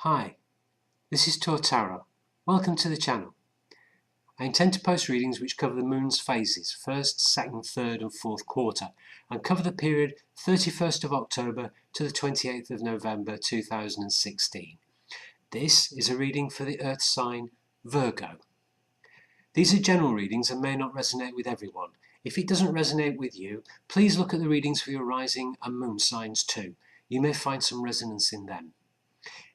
Hi, this is Torre. Welcome to the channel. I intend to post readings which cover the moon's phases, 1st, 2nd, 3rd and 4th quarter, and cover the period 31st of October to the 28th of November 2016. This is a reading for the earth sign Virgo. These are general readings and may not resonate with everyone. If it doesn't resonate with you, please look at the readings for your rising and moon signs too. You may find some resonance in them.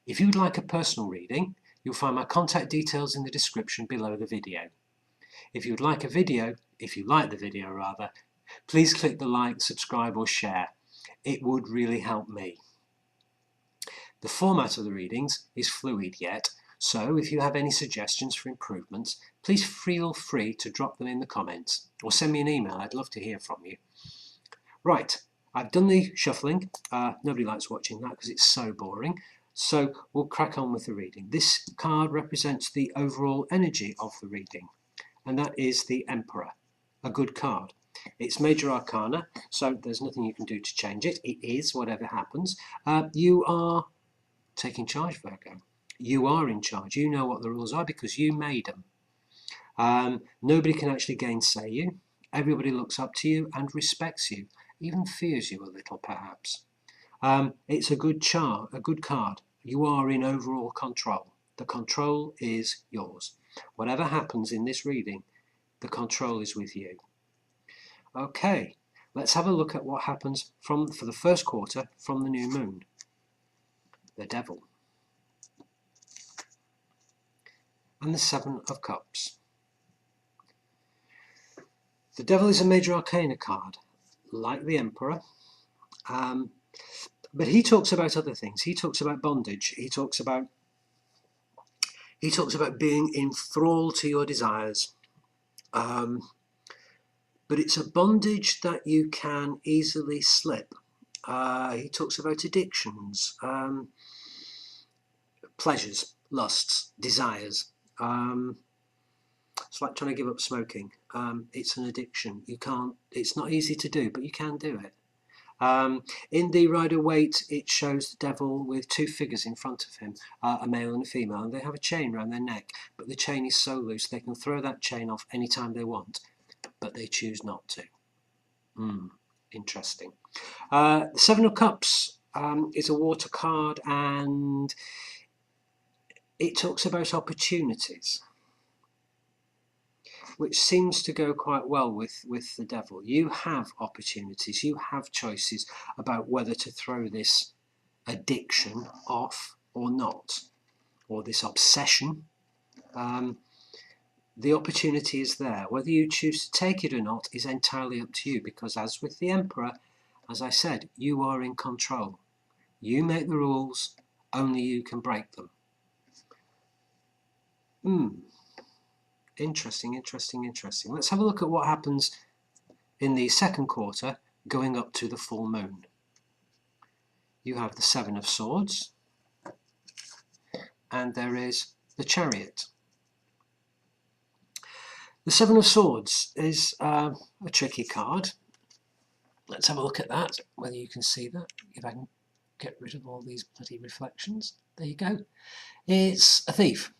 If you would like a personal reading, you'll find my contact details in the description below the video. If you would like a video, if you like the video rather, please click the like, subscribe or share. It would really help me. The format of the readings is fluid yet, so if you have any suggestions for improvements, please feel free to drop them in the comments or send me an email. I'd love to hear from you. Right, I've done the shuffling. Nobody likes watching that because it's so boring. So we'll crack on with the reading. This card represents the overall energy of the reading, and that is the Emperor, a good card. It's major arcana, so there's nothing you can do to change it. It is whatever happens. You are taking charge, Virgo. You are in charge. You know what the rules are because you made them. Nobody can actually gainsay you. Everybody looks up to you and respects you, even fears you a little perhaps. It's a good card. You are in overall control. The control is yours. Whatever happens in this reading, the control is with you. Okay, let's have a look at what happens for the first quarter from the new moon. The Devil. And the Seven of Cups. The Devil is a major arcana card, like the Emperor. But he talks about other things. He talks about bondage. He talks about being enthralled to your desires. But it's a bondage that you can easily slip. He talks about addictions, pleasures, lusts, desires. It's like trying to give up smoking. It's an addiction. It's not easy to do, but you can do it. In the Rider-Waite, it shows the devil with two figures in front of him, a male and a female, and they have a chain around their neck, but the chain is so loose they can throw that chain off anytime they want, but they choose not to. Interesting. The Seven of Cups is a water card, and it talks about opportunities, which seems to go quite well with the devil. You have opportunities, you have choices about whether to throw this addiction off or not, or this obsession. The opportunity is there. Whether you choose to take it or not is entirely up to you, because as with the Emperor, as I said, you are in control. You make the rules, only you can break them. Interesting. Let's have a look at what happens in the second quarter going up to the full moon. You have the Seven of Swords, and there is the Chariot. The Seven of Swords is a tricky card. Let's have a look at that, whether you can see that, if I can get rid of all these bloody reflections. There you go. It's a thief.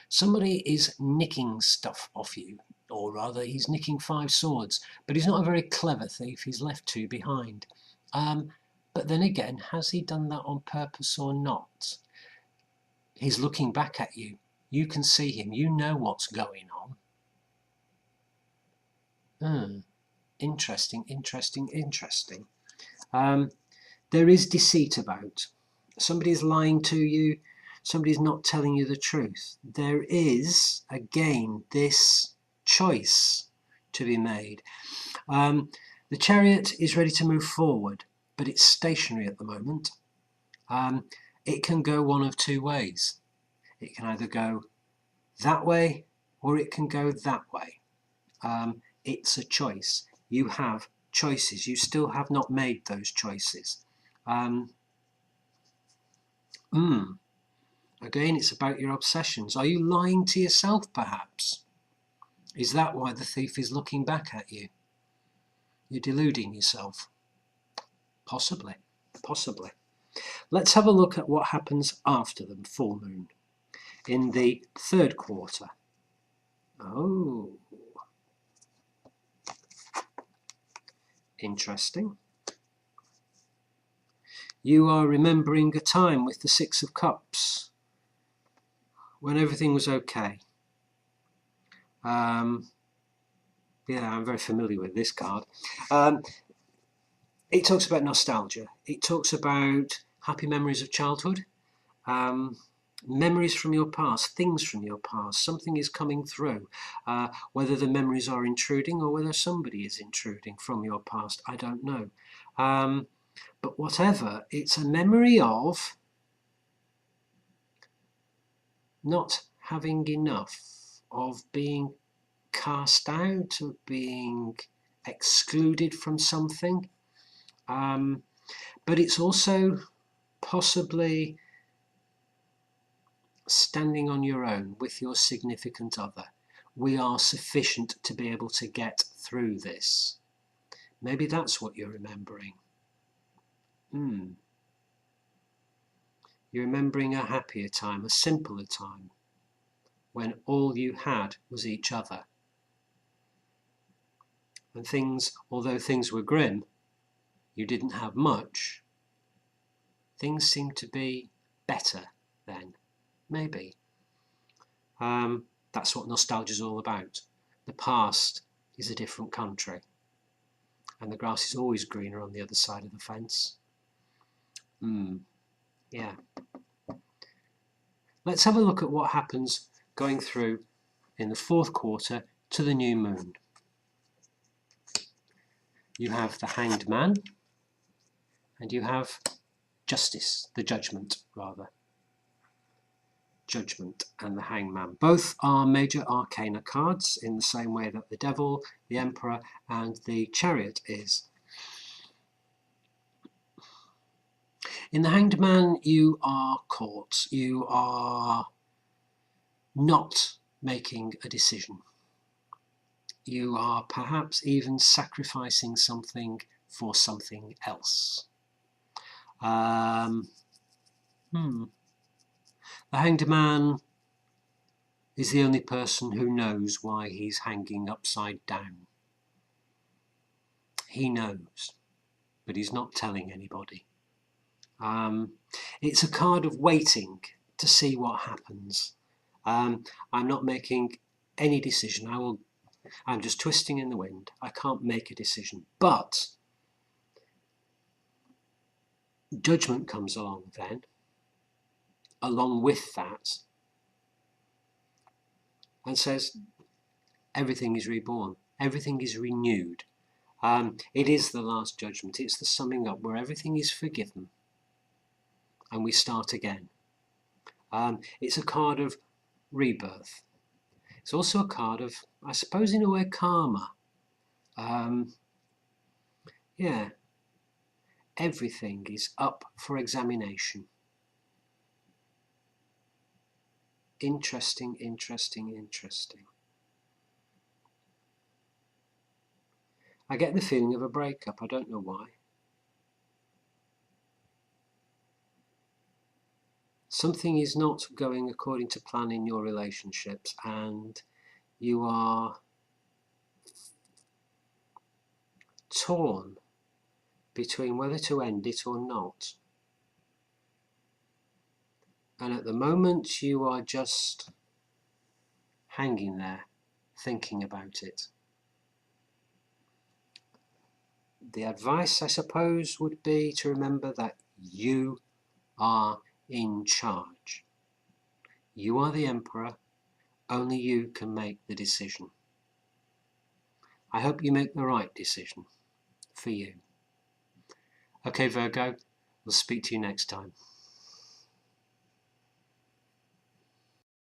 Somebody is nicking stuff off you, or rather he's nicking 5 swords, but he's not a very clever thief. He's left 2 behind. But then again, has he done that on purpose or not? He's looking back at you. You can see him. You know what's going on. Interesting. There is deceit about. Somebody's lying to you. Somebody's not telling you the truth. There is, again, this choice to be made. The Chariot is ready to move forward, but it's stationary at the moment. It can go one of 2 ways. It can either go that way or it can go that way. It's a choice. You have choices. You still have not made those choices. Again, it's about your obsessions. Are you lying to yourself, perhaps? Is that why the thief is looking back at you? You're deluding yourself. Possibly. Let's have a look at what happens after the full moon in the third quarter. Oh, interesting. You are remembering a time with the Six of Cups when everything was okay. Yeah, I'm very familiar with this card. It talks about nostalgia. It talks about happy memories of childhood, memories from your past, things from your past. Something is coming through. Whether the memories are intruding or whether somebody is intruding from your past, I don't know. But whatever, it's a memory of not having enough, of being cast out, of being excluded from something. But it's also possibly standing on your own with your significant other. We are sufficient to be able to get through this. Maybe that's what you're remembering. You're remembering a happier time, a simpler time, when all you had was each other. And things, although things were grim, you didn't have much, things seemed to be better then. Maybe. That's what nostalgia is all about. The past is a different country, and the grass is always greener on the other side of the fence. Yeah. Let's have a look at what happens going through in the fourth quarter to the new moon. You have the Hanged Man, and you have Justice, the Judgment rather. Judgment and the Hanged Man. Both are major arcana cards in the same way that the Devil, the Emperor and the Chariot is. In the Hanged Man you are caught. You are not making a decision. You are perhaps even sacrificing something for something else. The Hanged Man is the only person who knows why he's hanging upside down. He knows, but he's not telling anybody. It's a card of waiting to see what happens. I'm not making any decision. I'm just twisting in the wind. I can't make a decision. But Judgment comes along then. Along with that, and says everything is reborn, everything is renewed. It is the last judgment, it's the summing up where everything is forgiven and we start again. It's a card of rebirth. It's also a card of, I suppose in a way, karma. Yeah, everything is up for examination. Interesting, interesting, interesting. I get the feeling of a breakup, I don't know why. Something is not going according to plan in your relationships and you are torn between whether to end it or not. And at the moment you are just hanging there, thinking about it. The advice, I suppose, would be to remember that you are in charge. You are the emperor, only you can make the decision. I hope you make the right decision for you. Okay, Virgo, we'll speak to you next time.